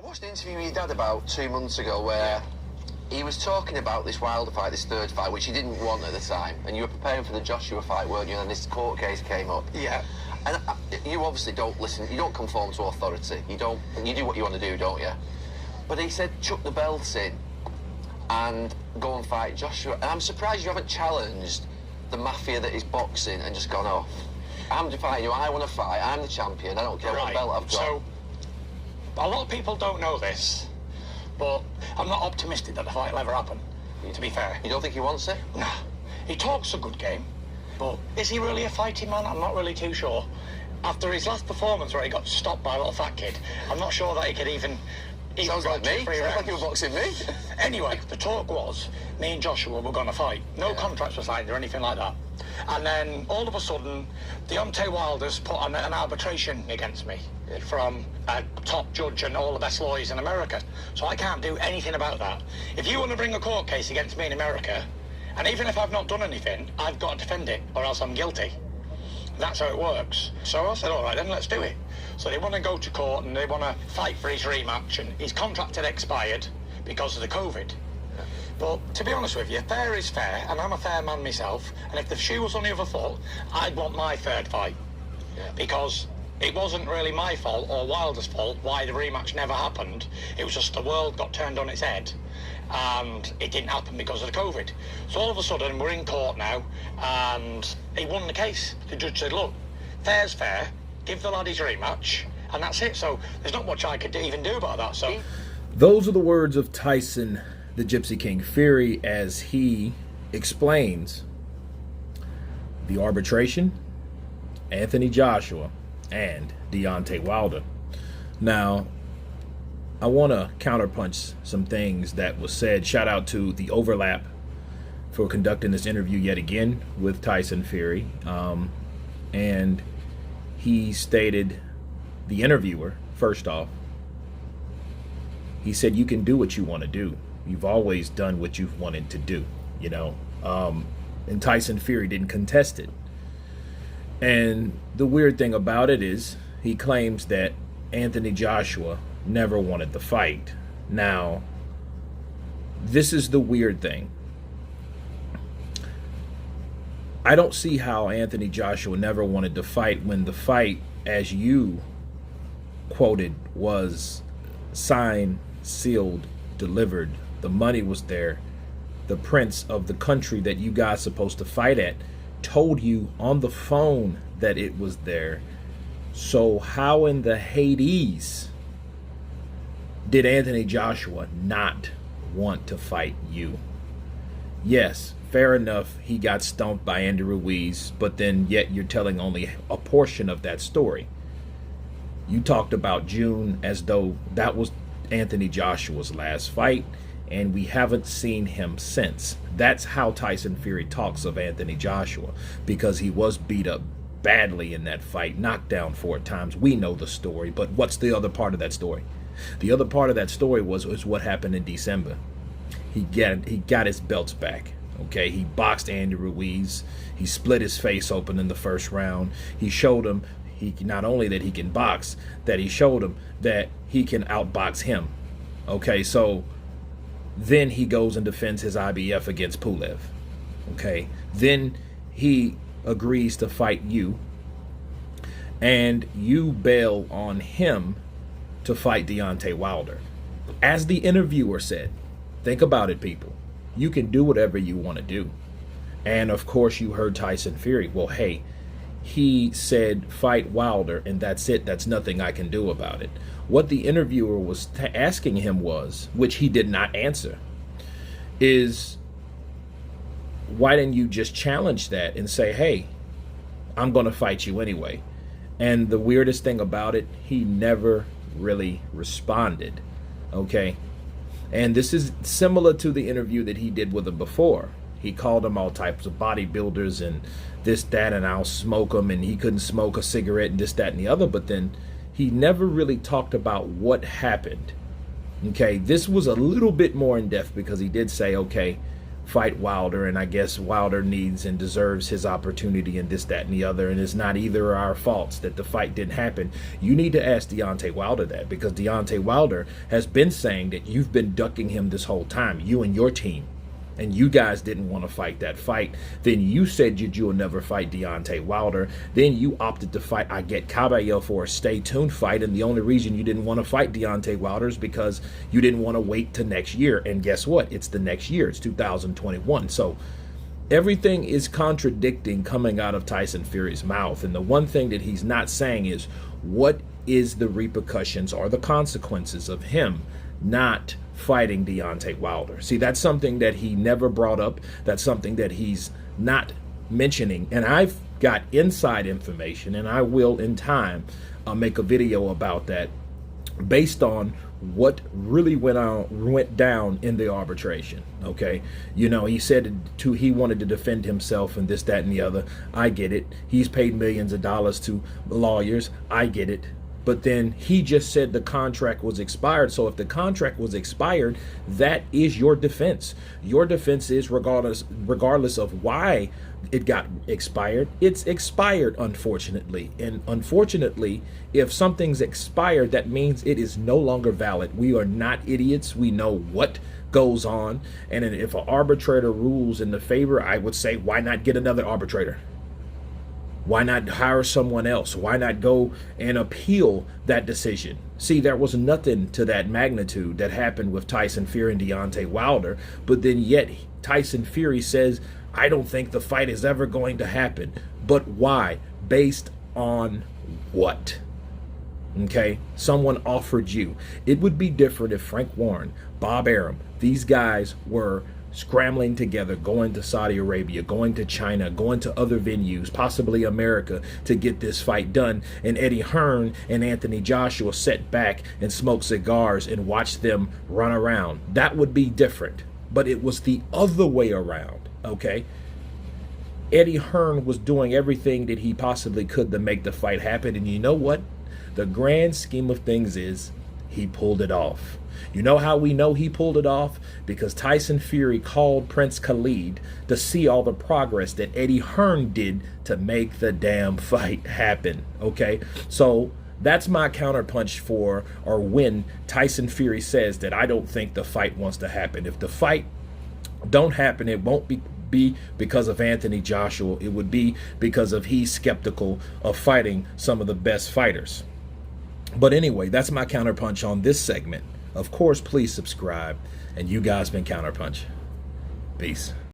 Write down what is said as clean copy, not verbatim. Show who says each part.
Speaker 1: watched an interview he did about 2 months ago where he was talking about this Wilder fight, this third fight, which he didn't want at the time. And you were preparing for the Joshua fight, weren't you? And this court case came up.
Speaker 2: Yeah.
Speaker 1: And you obviously don't listen, you don't conform to authority. You do what you want to do, don't you? But he said, chuck the belts in and go and fight Joshua. And I'm surprised you haven't challenged the mafia that is boxing and just gone off. I'm fighting you, I want to fight, I'm the champion, I don't care what belt I've got.
Speaker 2: So, a lot of people don't know this, but I'm not optimistic that the fight will ever happen, to be fair.
Speaker 1: You don't think he wants it?
Speaker 2: Nah. He talks a good game, but is he really a fighting man? I'm not really too sure. After his last performance where he got stopped by a little fat kid, I'm not sure that he could even
Speaker 1: Sounds like me. Sounds like you were boxing me.
Speaker 2: Anyway, the talk was me and Joshua were going to fight. No contracts were signed or anything like that. And then all of a sudden, Deontay Wilder's put an arbitration against me from a top judge and all the best lawyers in America. So I can't do anything about that. If you want to bring a court case against me in America, and even if I've not done anything, I've got to defend it or else I'm guilty. That's how it works. So I said, all right, then let's do it. So they want to go to court and they want to fight for his rematch, and his contract had expired because of the COVID. But to be honest with you, fair is fair, and I'm a fair man myself, and if the shoe was on the other foot, I'd want my third fight. Because it wasn't really my fault or Wilder's fault why the rematch never happened. It was just the world got turned on its head, and it didn't happen because of the COVID. So all of a sudden, we're in court now, and he won the case. The judge said, look, fair's fair, give the lad his rematch, and that's it. So there's not much I could even do about that. So
Speaker 3: those are the words of Tyson, the Gypsy King Fury, as he explains the arbitration, Anthony Joshua, and Deontay Wilder. Now, I want to counterpunch some things that was said. Shout out to The Overlap for conducting this interview yet again with Tyson Fury. And he stated, the interviewer, first off, he said, you can do what you want to do. You've always done what you've wanted to do, you know. And Tyson Fury didn't contest it. And the weird thing about it is he claims that Anthony Joshua never wanted the fight. Now, this is the weird thing. I don't see how Anthony Joshua never wanted to fight when the fight, as you quoted, was signed, sealed, delivered. The money was there. The prince of the country that you guys supposed to fight at told you on the phone that it was there. So how in the Hades did Anthony Joshua not want to fight you? Yes, fair enough, he got stumped by Andy Ruiz, but then yet you're telling only a portion of that story. You talked about June as though that was Anthony Joshua's last fight, and we haven't seen him since. That's how Tyson Fury talks of Anthony Joshua, because he was beat up badly in that fight, knocked down 4 times. We know the story, but what's the other part of that story? The other part of that story was what happened in December. He got his belts back. Okay, he boxed Andy Ruiz. He split his face open in the first round. He showed him not only that he can box, that he showed him that he can outbox him. Okay, so then he goes and defends his IBF against Pulev. Okay, then he agrees to fight you, and you bail on him to fight Deontay Wilder. As the interviewer said, think about it, people. You can do whatever you want to do. And of course you heard Tyson Fury. Well, hey, he said fight Wilder and that's it. That's nothing I can do about it. What the interviewer was asking him was, which he did not answer, is why didn't you just challenge that and say, hey, I'm going to fight you anyway? And the weirdest thing about it, he never really responded. Okay. And this is similar to the interview that he did with him before. He called them all types of bodybuilders and this, that, and I'll smoke them, and he couldn't smoke a cigarette and this, that, and the other. But then he never really talked about what happened. Okay, this was a little bit more in depth because he did say, okay, fight Wilder, and I guess Wilder needs and deserves his opportunity and this, that, and the other, and it's not either of our faults that the fight didn't happen. You need to ask Deontay Wilder that, because Deontay Wilder has been saying that you've been ducking him this whole time, you and your team, and you guys didn't want to fight that fight. Then you said you will never fight Deontay Wilder. Then you opted to fight I Get Cabello for a stay tuned fight, and the only reason you didn't want to fight Deontay Wilder is because you didn't want to wait to next year. And guess what? It's the next year. It's 2021. So everything is contradicting coming out of Tyson Fury's mouth. And the one thing that he's not saying is what is the repercussions or the consequences of him not fighting Deontay Wilder. See, that's something that he never brought up. That's something that he's not mentioning. And I've got inside information, and I will in time make a video about that based on what really went down in the arbitration. Okay, you know, he said he wanted to defend himself and this, that, and the other. I get it. He's paid millions of dollars to lawyers. I get it. But then he just said the contract was expired. So if the contract was expired, that is your defense. Your defense is regardless of why it got expired, it's expired, unfortunately. And unfortunately, if something's expired, that means it is no longer valid. We are not idiots. We know what goes on. And if an arbitrator rules in the favor, I would say, why not get another arbitrator? Why not hire someone else? Why not go and appeal that decision? See, there was nothing to that magnitude that happened with Tyson Fury and Deontay Wilder, but then yet Tyson Fury says, I don't think the fight is ever going to happen. But why? Based on what? Okay, someone offered you. It would be different if Frank Warren, Bob Arum, these guys were scrambling together, going to Saudi Arabia, going to China, going to other venues, possibly America, to get this fight done. And Eddie Hearn and Anthony Joshua sat back and smoked cigars and watched them run around. That would be different. But it was the other way around, okay? Eddie Hearn was doing everything that he possibly could to make the fight happen. And you know what? The grand scheme of things is he pulled it off. You know how we know he pulled it off? Because Tyson Fury called Prince Khalid to see all the progress that Eddie Hearn did to make the damn fight happen. Okay, so that's my counterpunch for, or when Tyson Fury says that I don't think the fight wants to happen. If the fight don't happen, it won't be because of Anthony Joshua. It would be because of he's skeptical of fighting some of the best fighters. But anyway, that's my counterpunch on this segment. Of course, please subscribe. And you guys been Counterpunch. Peace.